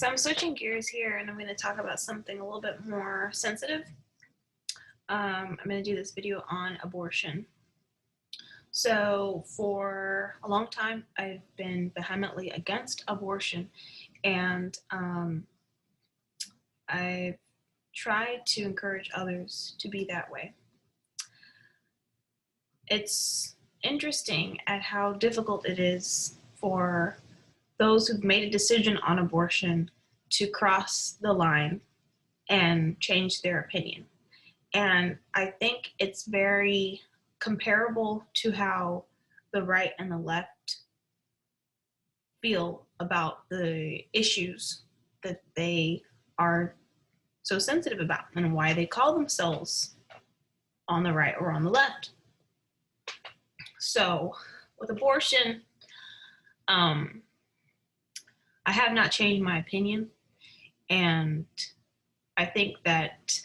So I'm switching gears here and I'm going to talk about something a little bit more sensitive. I'm going to do this video on abortion. So for a long time, I've been vehemently against abortion, and I've tried to encourage others to be that way. It's interesting at how difficult it is for those who've made a decision on abortion to cross the line and change their opinion. And I think it's very comparable to how the right and the left feel about the issues that they are so sensitive about and why they call themselves on the right or on the left. So with abortion, I have not changed my opinion, and I think that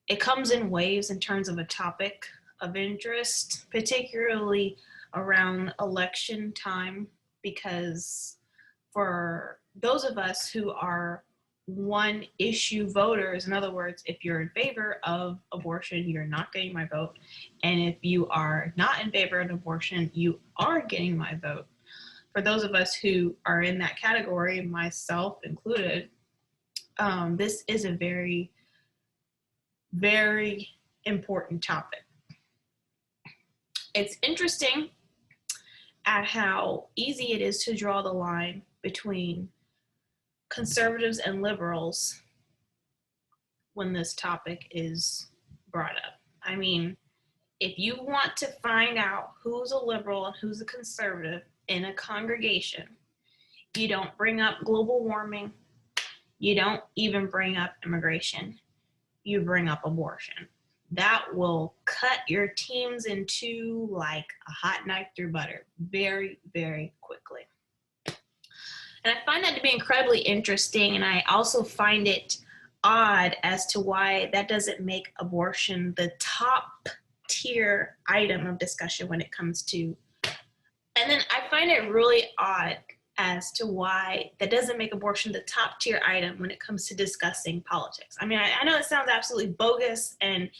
it comes in waves in terms of a topic of interest, particularly around election time, because for those of us who are one issue voters, in other words, if you're in favor of abortion, you're not getting my vote. And if you are not in favor of abortion, you are getting my vote. For those of us who are in that category, myself included, this is a very, very important topic. It's interesting at how easy it is to draw the line between conservatives and liberals when this topic is brought up. I mean, if you want to find out who's a liberal and who's a conservative in a congregation, you don't bring up global warming, you don't even bring up immigration, you bring up abortion. That will cut your teams in two like a hot knife through butter very, very quickly. And I find that to be incredibly interesting, and I also find it odd as to why that doesn't make abortion the top tier item of discussion when it comes to, and then I find it really odd as to why that doesn't make abortion the top tier item when it comes to discussing politics. I mean, I know it sounds absolutely bogus, and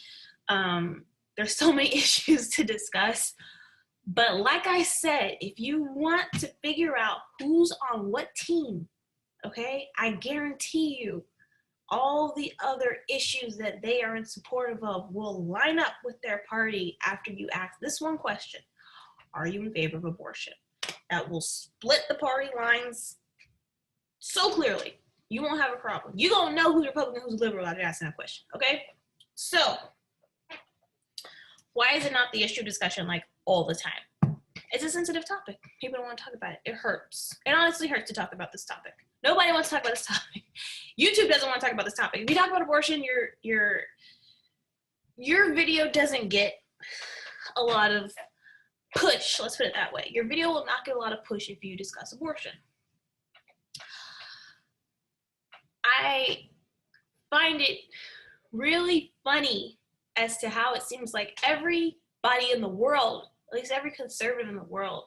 there's so many issues to discuss, but like I said, if you want to figure out who's on what team, okay, I guarantee you all the other issues that they are in support of will line up with their party after you ask this one question: are you in favor of abortion? That will split the party lines so clearly. You won't have a problem. You don't know who's Republican, who's liberal after asking that question, okay? So, why is it not the issue discussion like all the time? It's a sensitive topic. People don't want to talk about it. It hurts. It honestly hurts to talk about this topic. Nobody wants to talk about this topic. YouTube doesn't want to talk about this topic. If you talk about abortion, your video doesn't get a lot of push, let's put it that way. Your video will not get a lot of push if you discuss abortion. I find it really funny as to how it seems like everybody in the world, at least every conservative in the world,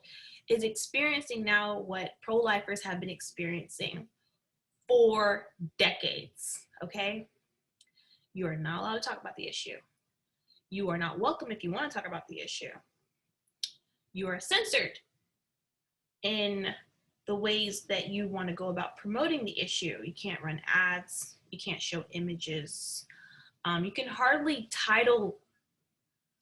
is experiencing now what pro-lifers have been experiencing for decades, okay? You are not allowed to talk about the issue. You are not welcome if you want to talk about the issue. You are censored in the ways that you want to go about promoting the issue. You can't run ads. You can't show images. You can hardly title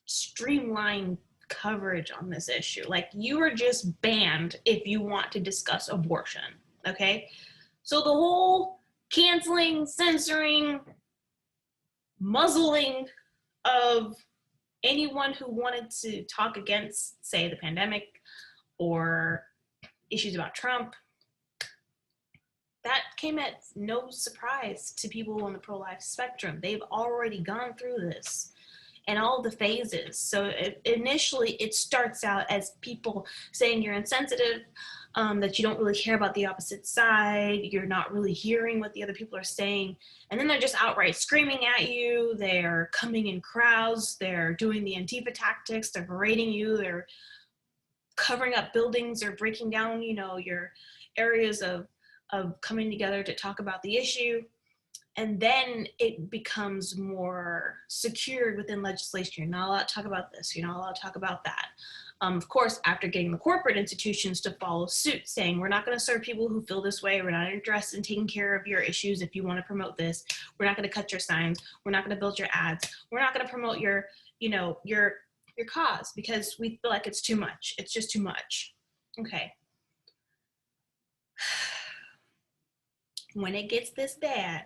streamlined coverage on this issue. Like, you are just banned if you want to discuss abortion, okay? So the whole canceling, censoring, muzzling of anyone who wanted to talk against, say, the pandemic or issues about Trump, that came at no surprise to people on the pro-life spectrum. They've already gone through this and all the phases. So initially it starts out as people saying you're insensitive, that you don't really care about the opposite side, you're not really hearing what the other people are saying, and then they're just outright screaming at you, they're coming in crowds, they're doing the Antifa tactics, they're berating you, they're covering up buildings or breaking down, your areas of of coming together to talk about the issue. And then it becomes more secured within legislation. You're not allowed to talk about this. You're not allowed to talk about that. Of course, after getting the corporate institutions to follow suit, saying we're not going to serve people who feel this way. We're not interested in taking care of your issues. If you want to promote this, we're not going to cut your signs. We're not going to build your ads. We're not going to promote your cause because we feel like it's too much. It's just too much. Okay. When it gets this bad,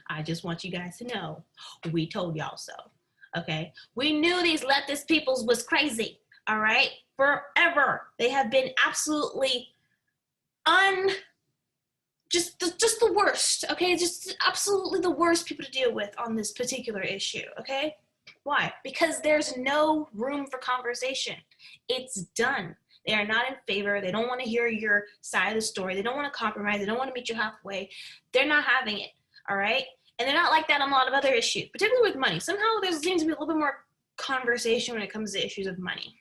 I just want you guys to know, we told y'all so, okay? We knew these leftist peoples was crazy, all right? Forever. They have been absolutely just the worst, okay? Just absolutely the worst people to deal with on this particular issue, okay? Why? Because there's no room for conversation. It's done. They are not in favor. They don't want to hear your side of the story. They don't want to compromise. They don't want to meet you halfway. They're not having it, all right? And they're not like that on a lot of other issues, particularly with money. Somehow there seems to be a little bit more conversation when it comes to issues of money.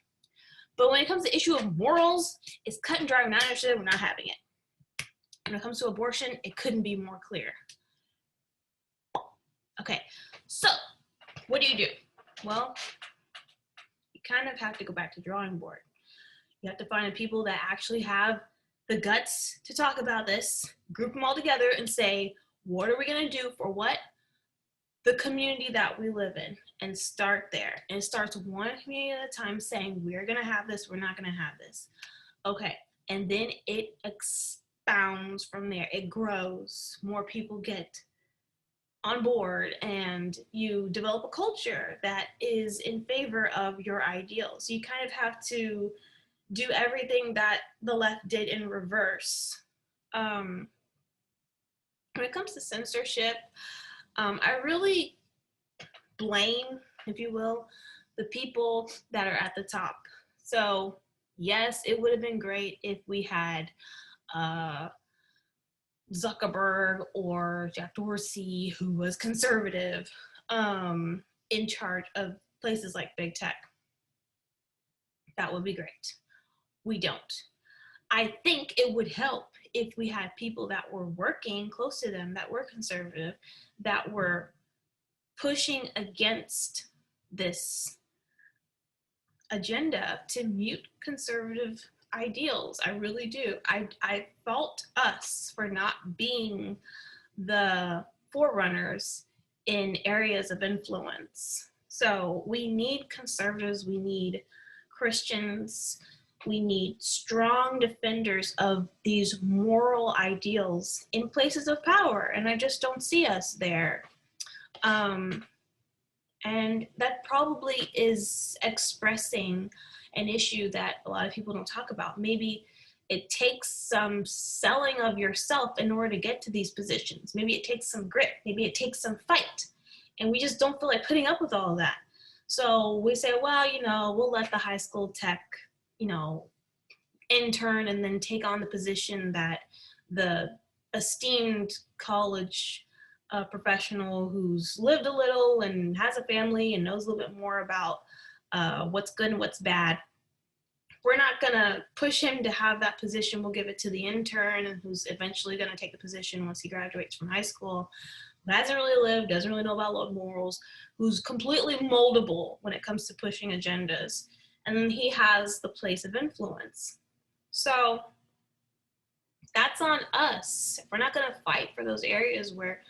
But when it comes to the issue of morals, it's cut and dry. We're not interested. We're not having it. When it comes to abortion, it couldn't be more clear. Okay, so what do? Well, you kind of have to go back to the drawing board. You have to find the people that actually have the guts to talk about this, group them all together and say, what are we going to do for what? The community that we live in, and start there. And it starts one community at a time saying, we're going to have this, we're not going to have this. Okay, and then it expounds from there. It grows. More people get on board, and you develop a culture that is in favor of your ideals. You kind of have to do everything that the left did in reverse. When it comes to censorship, I really blame, if you will, the people that are at the top. So yes, it would have been great if we had Zuckerberg or Jack Dorsey, who was conservative, in charge of places like big tech. That would be great. We don't. I think it would help if we had people that were working close to them, that were conservative, that were pushing against this agenda to mute conservative ideals. I really do. I fault us for not being the forerunners in areas of influence. So we need conservatives, we need Christians, we need strong defenders of these moral ideals in places of power, and I just don't see us there. And that probably is expressing an issue that a lot of people don't talk about. Maybe it takes some selling of yourself in order to get to these positions. Maybe it takes some grit. Maybe it takes some fight. And we just don't feel like putting up with all of that. So we say, well, we'll let the high school tech, intern and then take on the position that the esteemed college professional who's lived a little and has a family and knows a little bit more about what's good and what's bad. We're not going to push him to have that position. We'll give it to the intern who's eventually going to take the position once he graduates from high school, who hasn't really lived, doesn't really know about morals, who's completely moldable when it comes to pushing agendas. And then he has the place of influence. So that's on us. If we're not going to fight for those areas where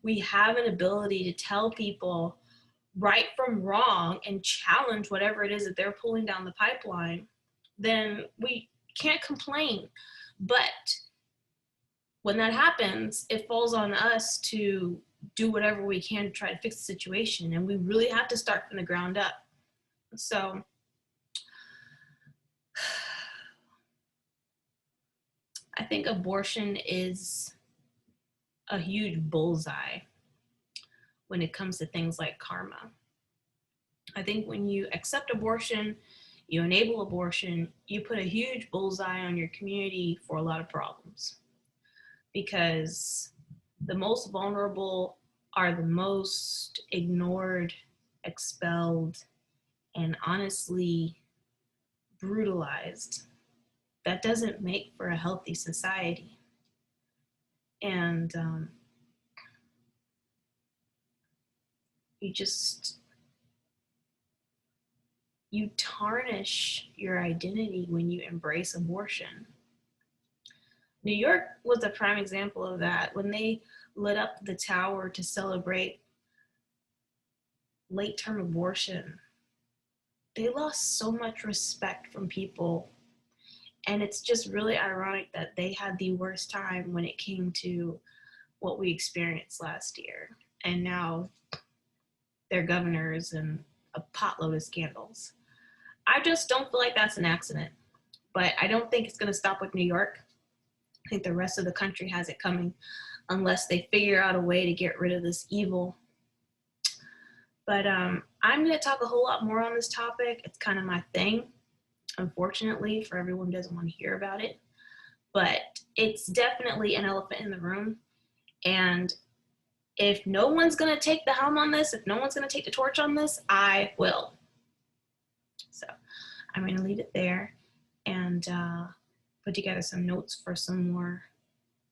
we have an ability to tell people right from wrong and challenge whatever it is that they're pulling down the pipeline, then we can't complain. But when that happens, it falls on us to do whatever we can to try to fix the situation. And we really have to start from the ground up. So I think abortion is a huge bullseye when it comes to things like karma. I think when you accept abortion, you enable abortion, you put a huge bullseye on your community for a lot of problems. Because the most vulnerable are the most ignored, expelled, and honestly brutalized. That doesn't make for a healthy society. And you tarnish your identity when you embrace abortion. New York was a prime example of that. When they lit up the tower to celebrate late-term abortion, they lost so much respect from people. And it's just really ironic that they had the worst time when it came to what we experienced last year. And now they're governors and a potload of scandals. I just don't feel like that's an accident. But I don't think it's going to stop with New York. I think the rest of the country has it coming unless they figure out a way to get rid of this evil. But I'm going to talk a whole lot more on this topic. It's kind of my thing, unfortunately, for everyone who doesn't want to hear about it. But it's definitely an elephant in the room. And if no one's going to take the helm on this, if no one's going to take the torch on this, I will. So I'm going to leave it there and put together some notes for some more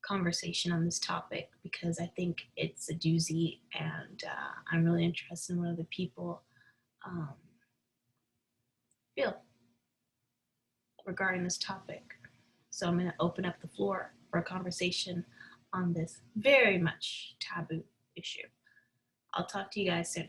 conversation on this topic, because I think it's a doozy, and I'm really interested in what other people feel regarding this topic. So I'm going to open up the floor for a conversation on this very much taboo issue. I'll talk to you guys soon.